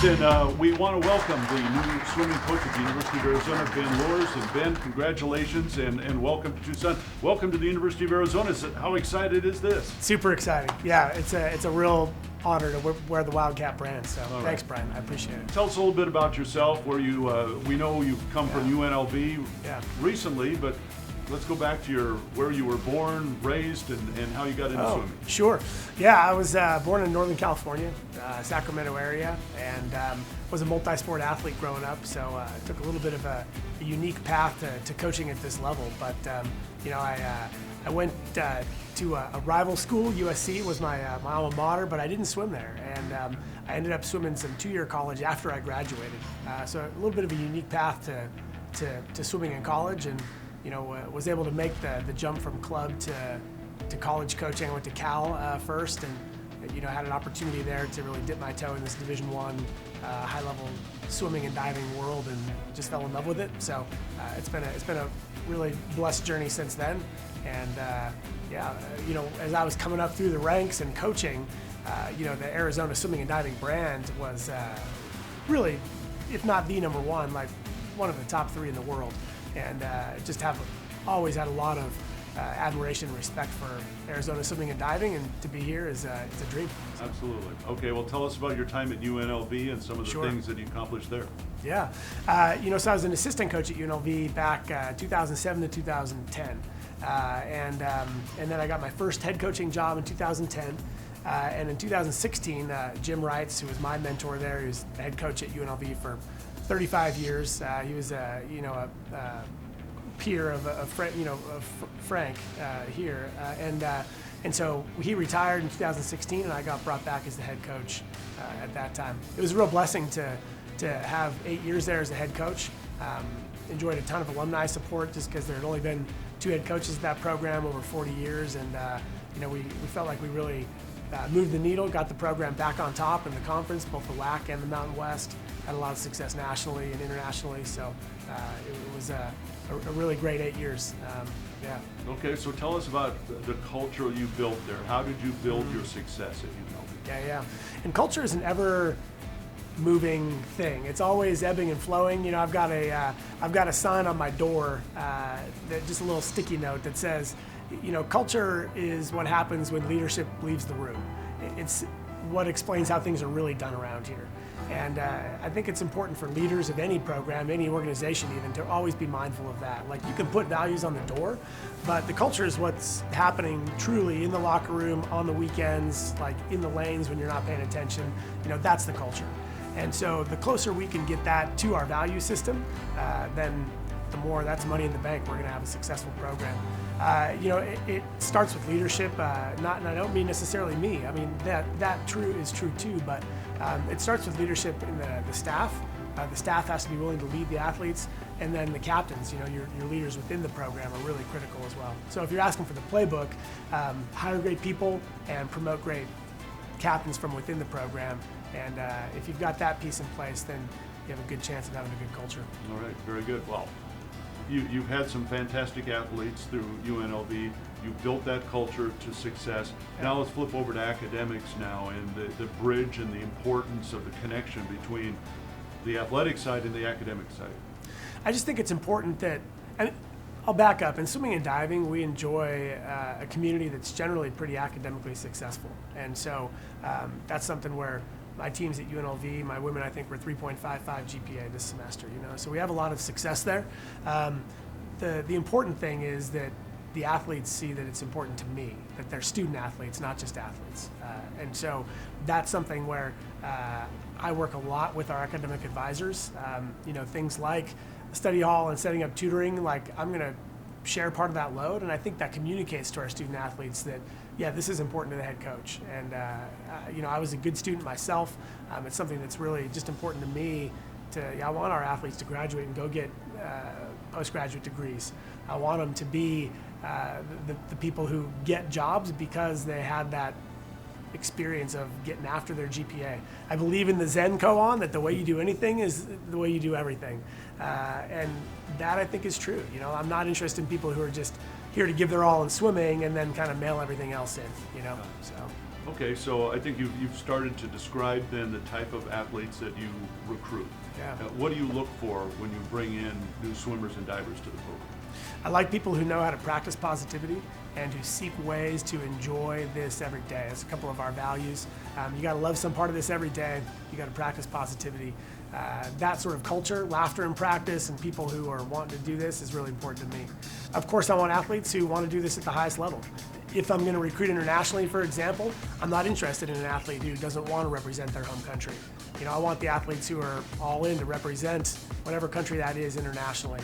Wildcats, and we want to welcome the new swimming coach at the University of Arizona, Ben Loorz. And Ben, congratulations and welcome to Tucson. Welcome to the University of Arizona. How excited is this? Super exciting. Yeah, it's a real honor to wear the Wildcat brand. So thanks, Brian. I appreciate it. Tell us a little bit about yourself. Where you? We know you've come from UNLV recently, but let's go back to where you were born, raised, and how you got into swimming. Sure. Yeah, I was born in Northern California, Sacramento area, and was a multi-sport athlete growing up. So I took a little bit of a unique path to coaching at this level. But I went to a rival school. USC was my alma mater, but I didn't swim there, and I ended up swimming some two-year college after I graduated. So a little bit of a unique path to swimming in college, and was able to make the jump from club to college coaching. I went to Cal first, and had an opportunity there to really dip my toe in this Division I high-level swimming and diving world, and just fell in love with it. So it's been a really blessed journey since then. And as I was coming up through the ranks and coaching, the Arizona swimming and diving brand was really, if not the number one, like one of the top three in the world. And just always had a lot of admiration and respect for Arizona swimming and diving, and to be here is it's a dream. So. Absolutely. Okay, well, tell us about your time at UNLV and some of the things that you accomplished there. Yeah, so I was an assistant coach at UNLV back 2007 to 2010, and then I got my first head coaching job in 2010. And in 2016, Jim Wrights, who was my mentor there, he was the head coach at UNLV for 35 years. He was a peer of Frank here, and so he retired in 2016, and I got brought back as the head coach at that time. It was a real blessing to have 8 years there as the head coach. Enjoyed a ton of alumni support just because there had only been 2 head coaches at that program over 40 years, and we felt like we really moved the needle, got the program back on top in the conference, both the WAC and the Mountain West. Had a lot of success nationally and internationally, so it was a really great 8 years. Okay, so tell us about the culture you built there. How did you build your success at UNLV? Yeah. And culture is an ever-moving thing. It's always ebbing and flowing. I've got a sign on my door, just a little sticky note that says, culture is what happens when leadership leaves the room. It's what explains how things are really done around here. And I think it's important for leaders of any program, any organization even, to always be mindful of that. Like, you can put values on the door, but the culture is what's happening truly in the locker room, on the weekends, like in the lanes when you're not paying attention. That's the culture. And so the closer we can get that to our value system, then the more that's money in the bank. We're going to have a successful program. It starts with leadership, and I don't mean necessarily me. I mean, that is true too, but it starts with leadership in the staff. The staff has to be willing to lead the athletes, and then the captains, your leaders within the program are really critical as well. So if you're asking for the playbook, hire great people and promote great captains from within the program. And if you've got that piece in place, then you have a good chance of having a good culture. All right, very good. Well, you've had some fantastic athletes through UNLV. You've built that culture to success. Now let's flip over to academics now, and the bridge and the importance of the connection between the athletic side and the academic side. I just think it's important that, and I'll back up. In swimming and diving, we enjoy a community that's generally pretty academically successful. And so that's something where my teams at UNLV, my women, I think, were 3.55 GPA this semester. So we have a lot of success there. The important thing is that the athletes see that it's important to me, that they're student athletes, not just athletes. And so that's something where I work a lot with our academic advisors. Things like study hall and setting up tutoring, like I'm going to share part of that load, and I think that communicates to our student athletes that, yeah, this is important to the head coach. And I was a good student myself. It's something that's really just important to me. I want our athletes to graduate and go get postgraduate degrees. I want them to be the people who get jobs because they had that experience of getting after their GPA. I believe in the Zen koan that the way you do anything is the way you do everything. And that, I think, is true. I'm not interested in people who are just here to give their all in swimming and then kind of mail everything else in, so. Okay, so I think you've started to describe then the type of athletes that you recruit. Yeah. What do you look for when you bring in new swimmers and divers to the program? I like people who know how to practice positivity and who seek ways to enjoy this every day. It's a couple of our values. You got to love some part of this every day. You got to practice positivity. That sort of culture, laughter in practice, and people who are wanting to do this is really important to me. Of course, I want athletes who want to do this at the highest level. If I'm going to recruit internationally, for example, I'm not interested in an athlete who doesn't want to represent their home country. You know, I want the athletes who are all in to represent whatever country that is internationally.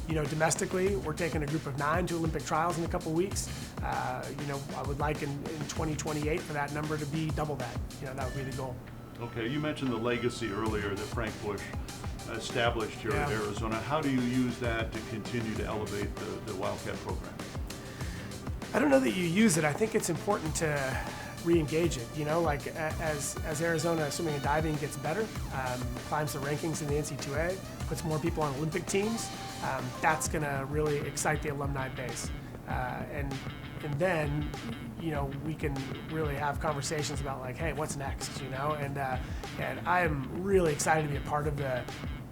You know, domestically, we're taking a group of 9 to Olympic trials in a couple weeks. You know, I would like in 2028 for that number to be double that. You know, that would be the goal. Okay, you mentioned the legacy earlier that Frank Bush established here at Arizona. How do you use that to continue to elevate the Wildcat program? I don't know that you use it. I think it's important to re-engage it. You know, like as Arizona swimming and diving gets better, climbs the rankings in the NC2A, puts more people on Olympic teams, that's going to really excite the alumni base. And then, you know, we can really have conversations about like, hey, what's next, you know? And I am really excited to be a part of the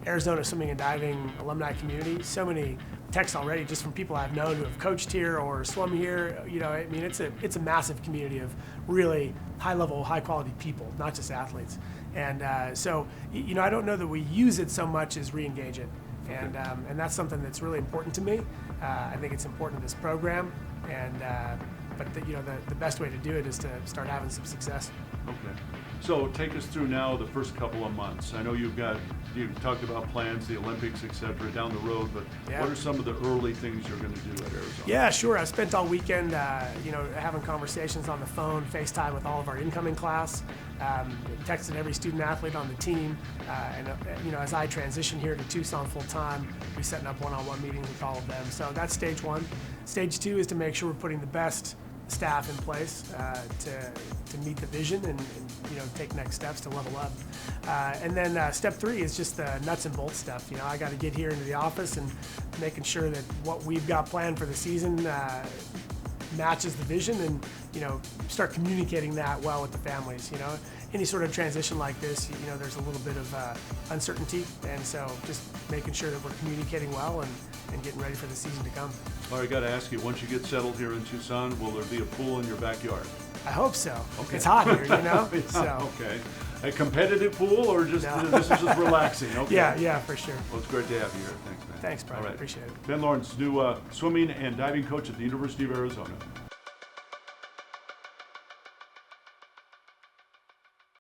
Arizona swimming and diving alumni community. So many texts already just from people I've known who have coached here or swum here. You know, I mean, it's a massive community of really high-level, high-quality people, not just athletes. And so, you know, I don't know that we use it so much as re-engage it. And that's something that's really important to me. I think it's important to this program, but you know, the best way to do it is to start having some success. Okay. So take us through now the first couple of months. I know you've talked about plans, the Olympics, et cetera, down the road, but what are some of the early things you're going to do at Arizona? Yeah, sure. I spent all weekend, you know, having conversations on the phone, FaceTime with all of our incoming class, texted every student athlete on the team, and you know, as I transition here to Tucson full time, we're setting up one-on-one meetings with all of them. So that's stage one. Stage two is to make sure we're putting the best staff in place to meet the vision and you know, take next steps to level up. And then step three is just the nuts and bolts stuff. You know, I got to get here into the office and making sure that what we've got planned for the season matches the vision, and you know, start communicating that well with the families. You know, any sort of transition like this, you know, there's a little bit of uncertainty, and so just making sure that we're communicating well and getting ready for the season to come. All right, I got to ask you, once you get settled here in Tucson, will there be a pool in your backyard? I hope so. Okay. It's hot here, you know. So. Okay. A competitive pool, or just this is just relaxing? Okay. Yeah, for sure. Well, it's great to have you here. Thanks, man. Thanks, Brian. All right. Appreciate it. Ben Loorz, new swimming and diving coach at the University of Arizona.